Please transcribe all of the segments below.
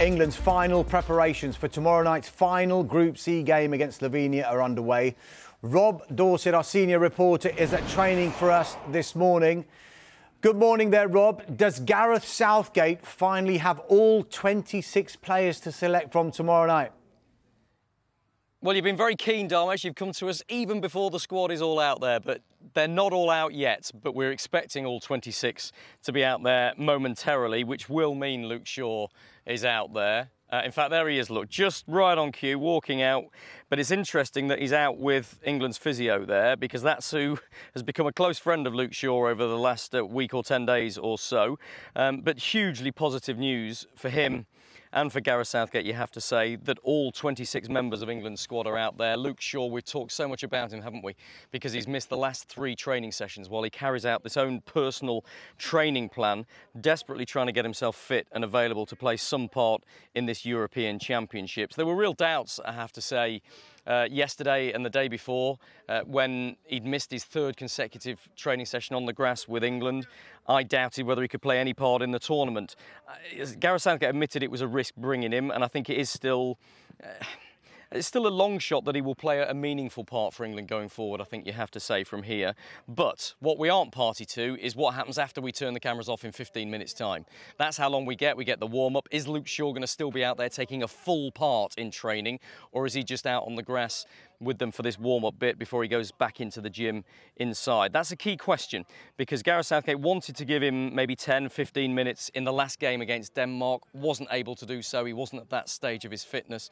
England's final preparations for tomorrow night's final Group C game against Slovenia are underway. Rob Dorsett, our senior reporter, is at training for us this morning. Good morning there, Rob. Does Gareth Southgate finally have all 26 players to select from tomorrow night? Well, you've been very keen, Dharmesh. You've come to us even before the squad is all out there, but they're not all out yet. But we're expecting all 26 to be out there momentarily, which will mean Luke Shaw is out there. In fact, there he is, look, just right on cue, walking out. But it's interesting that he's out with England's physio there, because that's who has become a close friend of Luke Shaw over the last week or 10 days or so. But hugely positive news for him and for Gareth Southgate, you have to say, that all 26 members of England's squad are out there. Luke Shaw, we've talked so much about him, haven't we? Because he's missed the last 3 training sessions while he carries out this own personal training plan, desperately trying to get himself fit and available to play some part in this European Championships. There were real doubts, I have to say, yesterday and the day before, when he'd missed his 3rd consecutive training session on the grass with England. I doubted whether he could play any part in the tournament. Gareth Southgate admitted it was a risk bringing him, and I think it is still... It's still a long shot that he will play a meaningful part for England going forward, I think you have to say, from here. But what we aren't party to is what happens after we turn the cameras off in 15 minutes' time. That's how long we get. We get the warm-up. Is Luke Shaw going to still be out there taking a full part in training, or is he just out on the grass with them for this warm-up bit before he goes back into the gym inside? That's a key question, because Gareth Southgate wanted to give him maybe 10, 15 minutes in the last game against Denmark, wasn't able to do so. He wasn't at that stage of his fitness.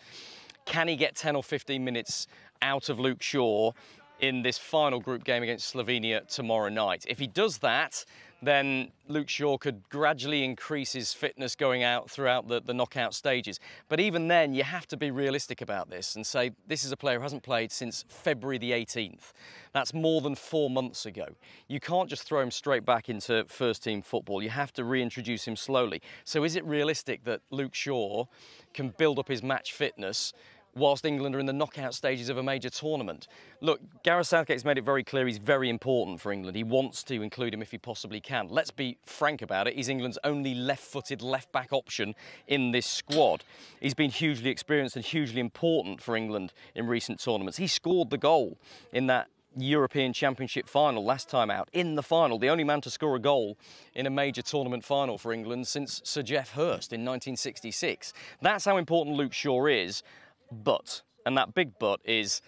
Can he get 10 or 15 minutes out of Luke Shaw in this final group game against Slovenia tomorrow night? If he does that, then Luke Shaw could gradually increase his fitness going out throughout the knockout stages. But even then, you have to be realistic about this and say this is a player who hasn't played since February the 18th. That's more than 4 months ago. You can't just throw him straight back into first-team football. You have to reintroduce him slowly. So is it realistic that Luke Shaw can build up his match fitness whilst England are in the knockout stages of a major tournament? Look, Gareth Southgate's made it very clear he's very important for England. He wants to include him if he possibly can. Let's be frank about it. He's England's only left-footed left-back option in this squad. He's been hugely experienced and hugely important for England in recent tournaments. He scored the goal in that European Championship final last time out, in the final, the only man to score a goal in a major tournament final for England since Sir Geoff Hurst in 1966. That's how important Luke Shaw is. But, and that big but, is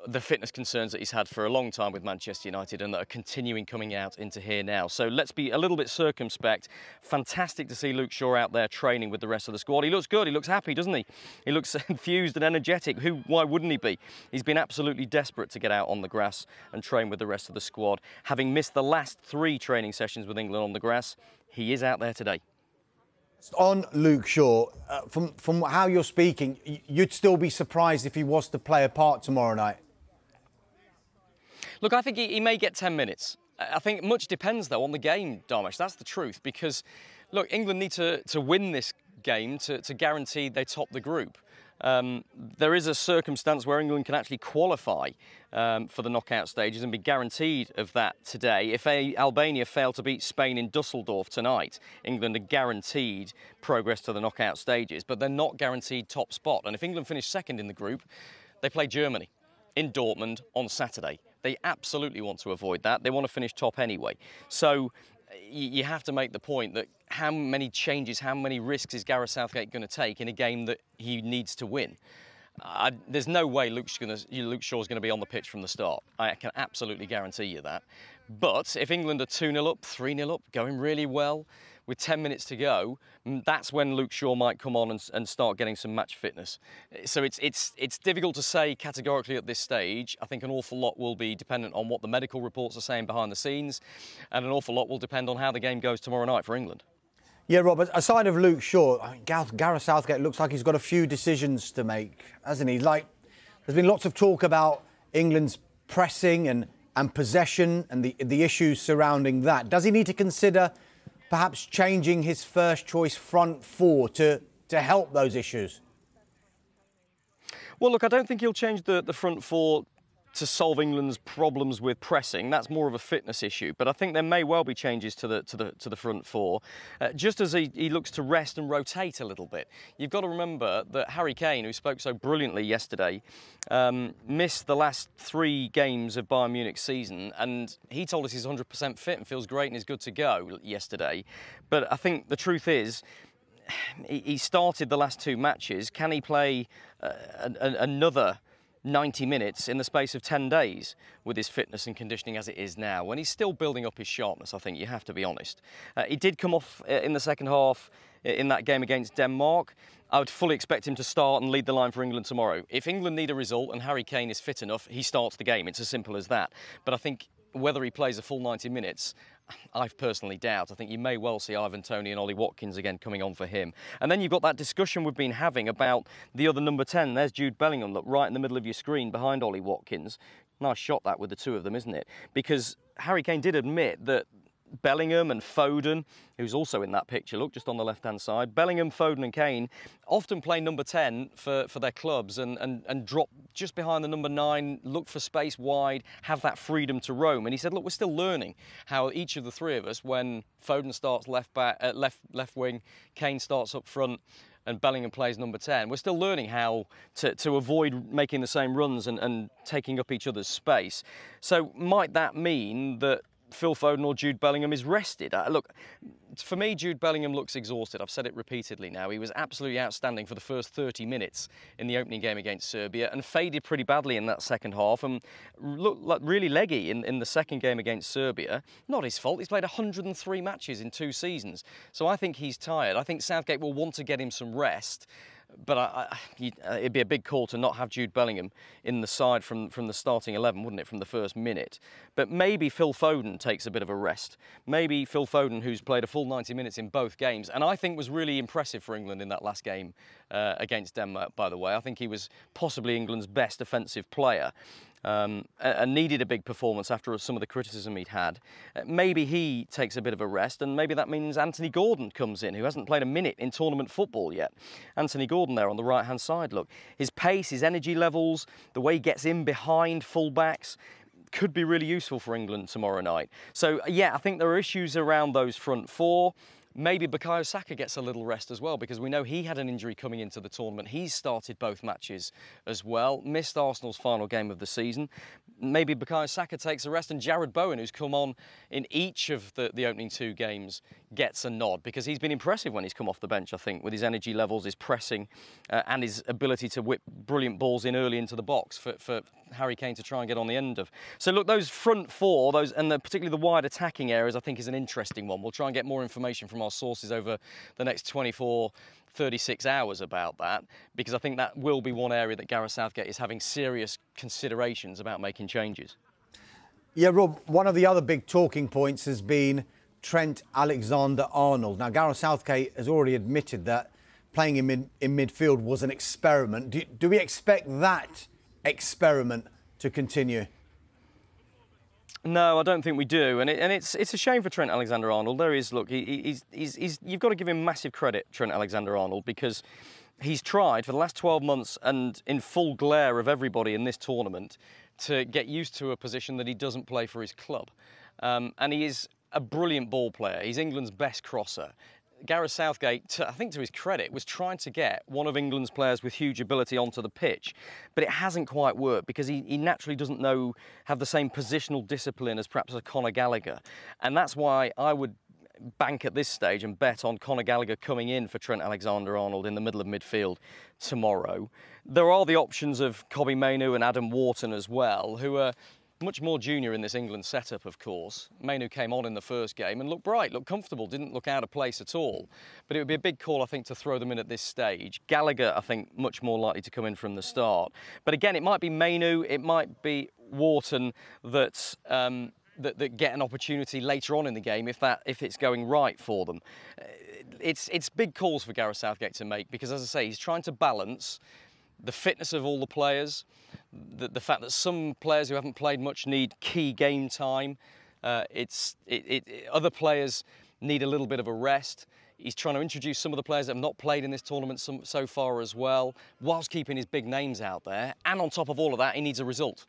the fitness concerns that he's had for a long time with Manchester United and that are continuing coming out into here now. So let's be a little bit circumspect. Fantastic to see Luke Shaw out there training with the rest of the squad. He looks good, he looks happy, doesn't he? He looks enthused and energetic. Why wouldn't he be? He's been absolutely desperate to get out on the grass and train with the rest of the squad. Having missed the last 3 training sessions with England on the grass, he is out there today. On Luke Shaw, from how you're speaking, you'd still be surprised if he was to play a part tomorrow night? Look, I think he may get 10 minutes. I think much depends, though, on the game, Dharmesh. That's the truth, because, look, England need to win this game to guarantee they top the group. There is a circumstance where England can actually qualify for the knockout stages and be guaranteed of that today. If Albania fail to beat Spain in Dusseldorf tonight, England are guaranteed progress to the knockout stages, but they're not guaranteed top spot. And if England finish second in the group, they play Germany in Dortmund on Saturday. They absolutely want to avoid that. They want to finish top anyway. So you have to make the point that how many changes, how many risks is Gareth Southgate going to take in a game that he needs to win? There's no way Luke Shaw's going to be on the pitch from the start. I can absolutely guarantee you that. But if England are 2-0 up, 3-0 up, going really well, with 10 minutes to go, that's when Luke Shaw might come on and start getting some match fitness. So it's difficult to say categorically at this stage. I think an awful lot will be dependent on what the medical reports are saying behind the scenes, and an awful lot will depend on how the game goes tomorrow night for England. Yeah, Robert, aside of Luke Shaw, I mean, Gareth Southgate looks like he's got a few decisions to make, hasn't he? Like, there's been lots of talk about England's pressing and possession and the issues surrounding that. Does he need to consider perhaps changing his first choice front 4 to help those issues? Well, look, I don't think he'll change the front 4 solve England's problems with pressing. That's more of a fitness issue. But I think there may well be changes to the front four, just as he looks to rest and rotate a little bit. You've got to remember that Harry Kane, who spoke so brilliantly yesterday, missed the last 3 games of Bayern Munich's season, and he told us he's 100% fit and feels great and is good to go yesterday. But I think the truth is, he started the last 2 matches. Can he play another 90 minutes in the space of 10 days with his fitness and conditioning as it is now, when he's still building up his sharpness? I think you have to be honest. He did come off in the second half in that game against Denmark. I would fully expect him to start and lead the line for England tomorrow. If England need a result and Harry Kane is fit enough, he starts the game. It's as simple as that. But I think whether he plays a full 90 minutes, I personally doubt. I think you may well see Ivan Toney and Ollie Watkins again coming on for him. And then you've got that discussion we've been having about the other number 10. There's Jude Bellingham, look, right in the middle of your screen behind Ollie Watkins. Nice shot that with the 2 of them, isn't it? Because Harry Kane did admit that Bellingham and Foden, who's also in that picture, look, just on the left-hand side, Bellingham, Foden and Kane often play number 10 for their clubs and drop just behind the number 9, look for space wide, have that freedom to roam. And he said, look, we're still learning how each of the 3 of us, when Foden starts left wing, Kane starts up front, and Bellingham plays number 10, we're still learning how to avoid making the same runs and taking up each other's space. So might that mean that Phil Foden or Jude Bellingham is rested? Look, for me, Jude Bellingham looks exhausted. I've said it repeatedly now. He was absolutely outstanding for the first 30 minutes in the opening game against Serbia and faded pretty badly in that second half and looked like really leggy in the second game against Serbia. Not his fault. He's played 103 matches in 2 seasons. So I think he's tired. I think Southgate will want to get him some rest. But it'd be a big call to not have Jude Bellingham in the side from the starting 11, wouldn't it, from the first minute? But maybe Phil Foden takes a bit of a rest. Maybe Phil Foden, who's played a full 90 minutes in both games, and I think was really impressive for England in that last game against Denmark, by the way. I think he was possibly England's best offensive player. And needed a big performance after some of the criticism he'd had. Maybe he takes a bit of a rest, and maybe that means Anthony Gordon comes in, who hasn't played a minute in tournament football yet. Anthony Gordon there on the right-hand side, look. His pace, his energy levels, the way he gets in behind full-backs, could be really useful for England tomorrow night. So, yeah, I think there are issues around those front 4. Maybe Bukayo Saka gets a little rest as well, because we know he had an injury coming into the tournament. He's started both matches as well, missed Arsenal's final game of the season. Maybe Bukayo Saka takes a rest, and Jared Bowen, who's come on in each of the opening 2 games, gets a nod, because he's been impressive when he's come off the bench, I think, with his energy levels, his pressing, and his ability to whip brilliant balls in early into the box for Harry Kane to try and get on the end of. So look, those front 4, particularly the wide attacking areas, I think is an interesting one. We'll try and get more information from our sources over the next 24, 36 hours about that, because I think that will be one area that Gareth Southgate is having serious considerations about making changes. Yeah, Rob, one of the other big talking points has been Trent Alexander-Arnold. Now, Gareth Southgate has already admitted that playing him in midfield was an experiment. Do we expect that experiment to continue? No, I don't think we do, and it's a shame for Trent Alexander-Arnold. There is, look, he's you've got to give him massive credit, Trent Alexander-Arnold, because he's tried for the last 12 months and in full glare of everybody in this tournament to get used to a position that he doesn't play for his club, and he is a brilliant ball player. He's England's best crosser. Gareth Southgate, I think to his credit, was trying to get one of England's players with huge ability onto the pitch, but it hasn't quite worked because he naturally doesn't have the same positional discipline as perhaps a Conor Gallagher. And that's why I would bank at this stage and bet on Conor Gallagher coming in for Trent Alexander-Arnold in the middle of midfield tomorrow. There are the options of Kobbie Mainoo and Adam Wharton as well, who are much more junior in this England setup, of course. Mainoo came on in the first game and looked bright, looked comfortable, didn't look out of place at all. But it would be a big call, I think, to throw them in at this stage. Gallagher, I think, much more likely to come in from the start. But again, it might be Mainoo, it might be Wharton that get an opportunity later on in the game if it's going right for them. It's big calls for Gareth Southgate to make because, as I say, he's trying to balance the fitness of all the players, the fact that some players who haven't played much need key game time. Other players need a little bit of a rest. He's trying to introduce some of the players that have not played in this tournament so far as well, whilst keeping his big names out there. And on top of all of that, he needs a result.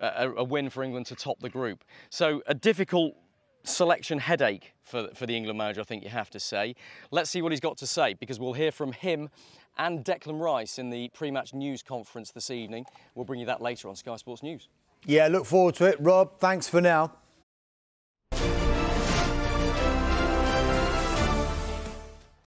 a win for England to top the group. So a difficult selection headache for the England manager, I think you have to say. Let's see what he's got to say, because we'll hear from him and Declan Rice in the pre-match news conference this evening. We'll bring you that later on Sky Sports News. Yeah, look forward to it. Rob, thanks for now.